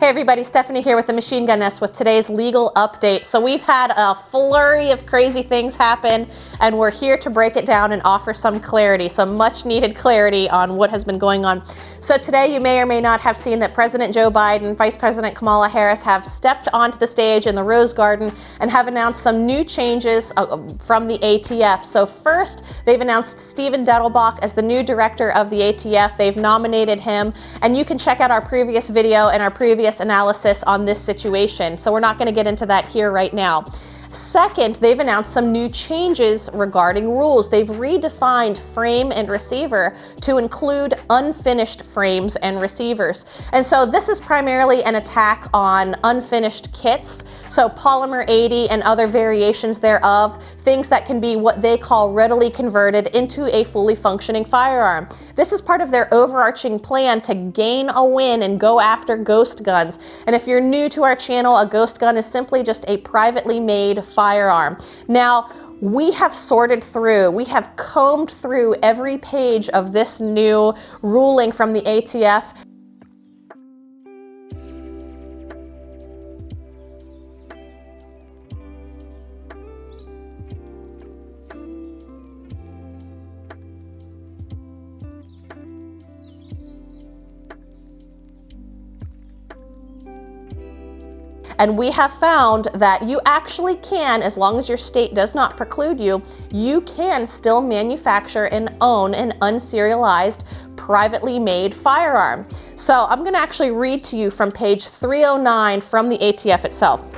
Hey everybody, Stephanie here with the Machine Gun Nest with today's legal update. So we've had a flurry of crazy things happen and we're here to break it down and offer some clarity, some much needed clarity on what has been going on. So today you may or may not have seen that President Joe Biden, Vice President Kamala Harris have stepped onto the stage in the Rose Garden and have announced some new changes from the ATF. So first, they've announced Stephen Dettelbach as the new director of the ATF. They've nominated him, and you can check out our previous video and our previous analysis on this situation. So we're not going to get into that here right now. Second, they've announced some new changes regarding rules. They've redefined frame and receiver to include unfinished frames and receivers. And so this is primarily an attack on unfinished kits, so polymer 80 and other variations thereof, things that can be what they call readily converted into a fully functioning firearm. This is part of their overarching plan to gain a win and go after ghost guns. And if you're new to our channel, a ghost gun is simply just a privately made firearm. Now, we have sorted through, we have combed through every page of this new ruling from the ATF. And we have found that you actually can, as long as your state does not preclude you, you can still manufacture and own an unserialized, privately made firearm. So I'm going to actually read to you from page 309 from the ATF itself.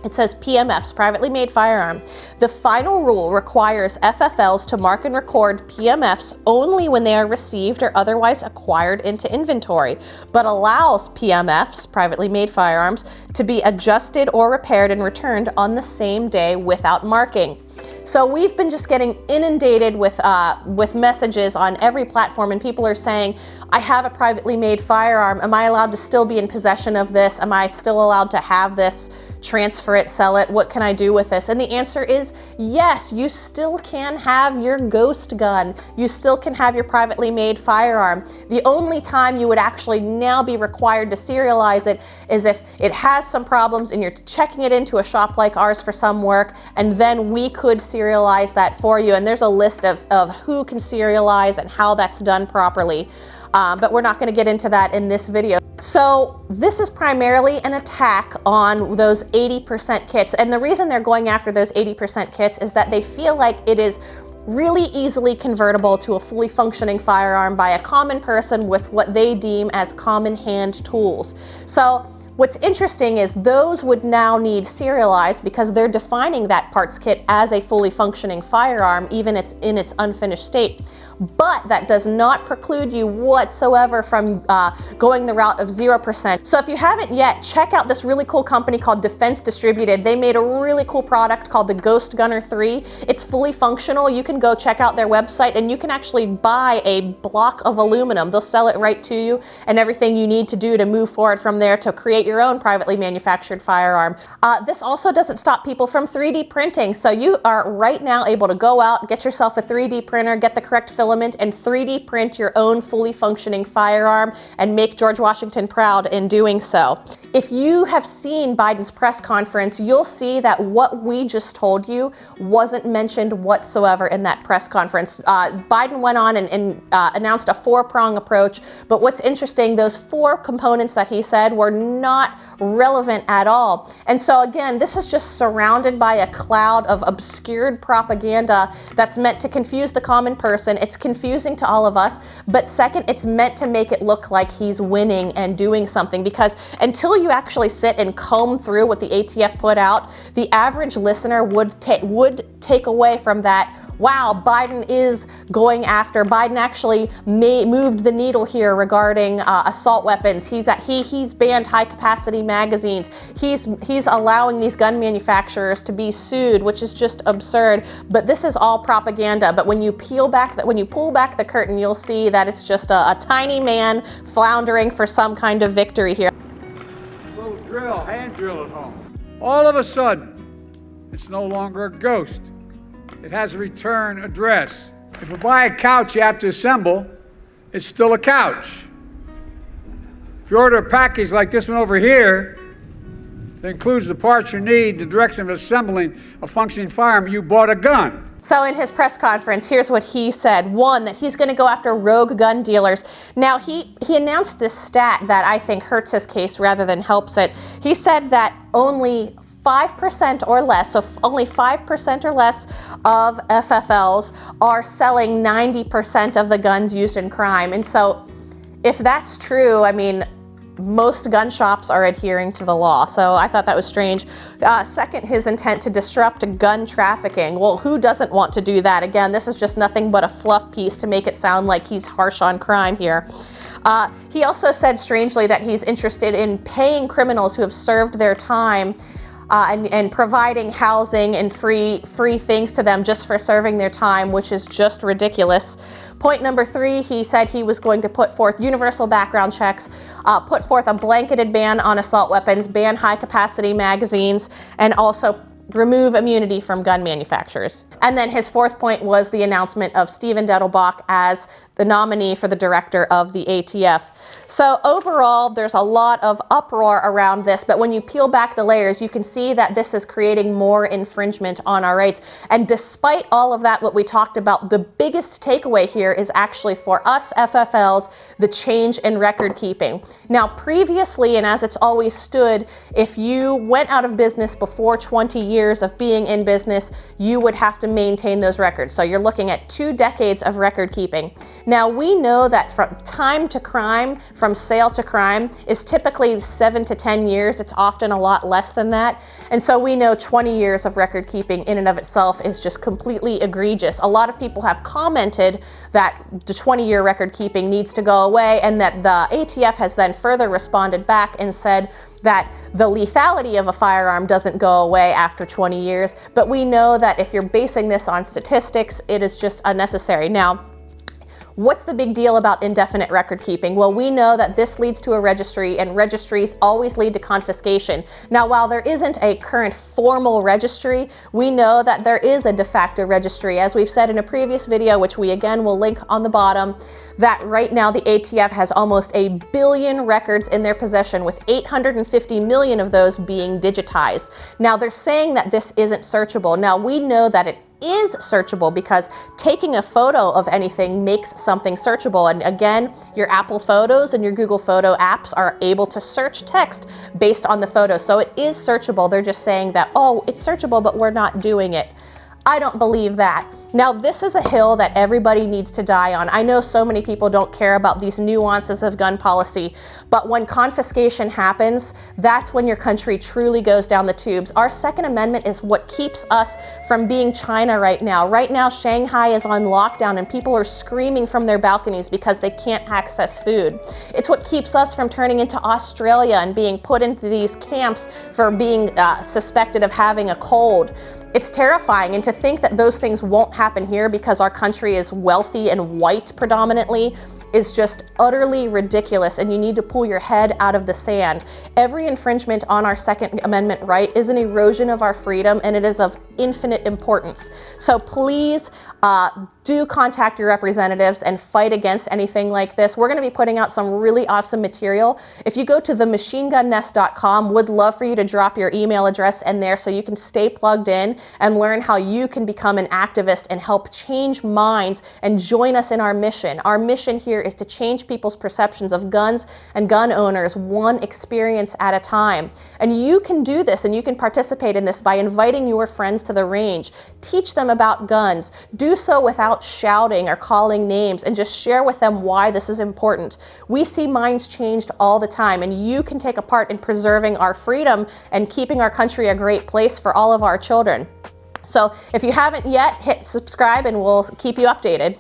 It says PMFs, privately made firearm. The final rule requires FFLs to mark and record PMFs only when they are received or otherwise acquired into inventory, but allows PMFs, privately made firearms, to be adjusted or repaired and returned on the same day without marking. So we've been just getting inundated with messages on every platform, and people are saying, I have a privately made firearm. Am I allowed to still be in possession of this? Am I still allowed to have this, transfer it, sell it? What can I do with this? And the answer is yes, you still can have your ghost gun. You still can have your privately made firearm. The only time you would actually now be required to serialize it is if it has some problems and you're checking it into a shop like ours for some work, and then we could serialize that for you. And there's a list of who can serialize and how that's done properly. But we're not going to get into that in this video. So this is primarily an attack on those 80% kits. And the reason they're going after those 80% kits is that they feel like it is really easily convertible to a fully functioning firearm by a common person with what they deem as common hand tools. So what's interesting is those would now need serialized because they're defining that parts kit as a fully functioning firearm, even in its unfinished state. But that does not preclude you whatsoever from going the route of 0%. So if you haven't yet, check out this really cool company called Defense Distributed. They made a really cool product called the Ghost Gunner 3. It's fully functional. You can go check out their website and you can actually buy a block of aluminum. They'll sell it right to you and everything you need to do to move forward from there to create your own privately manufactured firearm. This also doesn't stop people from 3D printing. So you are right now able to go out, get yourself a 3D printer, get the correct filament, and 3D print your own fully functioning firearm and make George Washington proud in doing so. If you have seen Biden's press conference, you'll see that what we just told you wasn't mentioned whatsoever in that press conference. Biden went on and announced a four-prong approach, but what's interesting, those four components that he said were not relevant at all. And so again, this is just surrounded by a cloud of obscured propaganda that's meant to confuse the common person. It's confusing to all of us, but second, it's meant to make it look like he's winning and doing something, because until you actually sit and comb through what the ATF put out, the average listener would take away from that, wow, Biden is going after, Biden actually moved the needle here regarding assault weapons. He's banned high capacity magazines. He's allowing these gun manufacturers to be sued, which is just absurd. But this is all propaganda. But when you pull back the curtain, you'll see that it's just a tiny man floundering for some kind of victory here. Little drill, hand drill at home. All of a sudden, it's no longer a ghost. It has a return address. If you buy a couch you have to assemble, it's still a couch. If you order a package like this one over here, that includes the parts you need, the direction of assembling a functioning firearm, you bought a gun. So in his press conference, here's what he said. One, that he's going to go after rogue gun dealers. Now, he announced this stat that I think hurts his case rather than helps it. He said that only 5% or less, so only 5% or less of FFLs are selling 90% of the guns used in crime. And so if that's true, I mean, most gun shops are adhering to the law. So I thought that was strange. Second, his intent to disrupt gun trafficking. Well, who doesn't want to do that? Again, this is just nothing but a fluff piece to make it sound like he's harsh on crime here. He also said, strangely, that he's interested in paying criminals who have served their time and providing housing and free things to them just for serving their time, which is just ridiculous. Point number 3, he said he was going to put forth universal background checks, put forth a blanketed ban on assault weapons, ban high-capacity magazines, and also remove immunity from gun manufacturers. And then his 4th point was the announcement of Stephen Dettelbach as the nominee for the director of the ATF. So overall, there's a lot of uproar around this, but when you peel back the layers, you can see that this is creating more infringement on our rights. And despite all of that, what we talked about, the biggest takeaway here is actually for us FFLs, the change in record keeping. Now, previously, and as it's always stood, if you went out of business before 20 years of being in business, you would have to maintain those records. So you're looking at 2 decades of record keeping. Now, we know that from time to crime, from sale to crime, is typically 7 to 10 years. It's often a lot less than that. And so we know 20 years of record keeping in and of itself is just completely egregious. A lot of people have commented that the 20-year record keeping needs to go away, and that the ATF has then further responded back and said that the lethality of a firearm doesn't go away after 20 years. But we know that if you're basing this on statistics, it is just unnecessary. Now, what's the big deal about indefinite record keeping? Well, we know that this leads to a registry, and registries always lead to confiscation. Now, while there isn't a current formal registry, we know that there is a de facto registry. As we've said in a previous video, which we again will link on the bottom, that right now the ATF has almost 1 billion records in their possession, with 850 million of those being digitized. Now, they're saying that this isn't searchable. Now, we know that it is searchable because taking a photo of anything makes something searchable. And again, your Apple Photos and your Google Photo apps are able to search text based on the photo. So it is searchable. They're just saying that, oh, it's searchable, but we're not doing it. I don't believe that. Now, this is a hill that everybody needs to die on. I know so many people don't care about these nuances of gun policy, but when confiscation happens, that's when your country truly goes down the tubes. Our Second Amendment is what keeps us from being China right now. Right now, Shanghai is on lockdown and people are screaming from their balconies because they can't access food. It's what keeps us from turning into Australia and being put into these camps for being suspected of having a cold. It's terrifying, and to think that those things won't happen here because our country is wealthy and white predominantly is just utterly ridiculous, and you need to pull your head out of the sand. Every infringement on our Second Amendment right is an erosion of our freedom, and it is of infinite importance. So please do contact your representatives and fight against anything like this. We're going to be putting out some really awesome material. If you go to themachinegunnest.com, would love for you to drop your email address in there so you can stay plugged in and learn how you can become an activist and help change minds and join us in our mission. Our mission here is to change people's perceptions of guns and gun owners one experience at a time. And you can do this, and you can participate in this by inviting your friends to the range. Teach them about guns. Do so without shouting or calling names, and just share with them why this is important. We see minds changed all the time, and you can take a part in preserving our freedom and keeping our country a great place for all of our children. So if you haven't yet, hit subscribe and we'll keep you updated.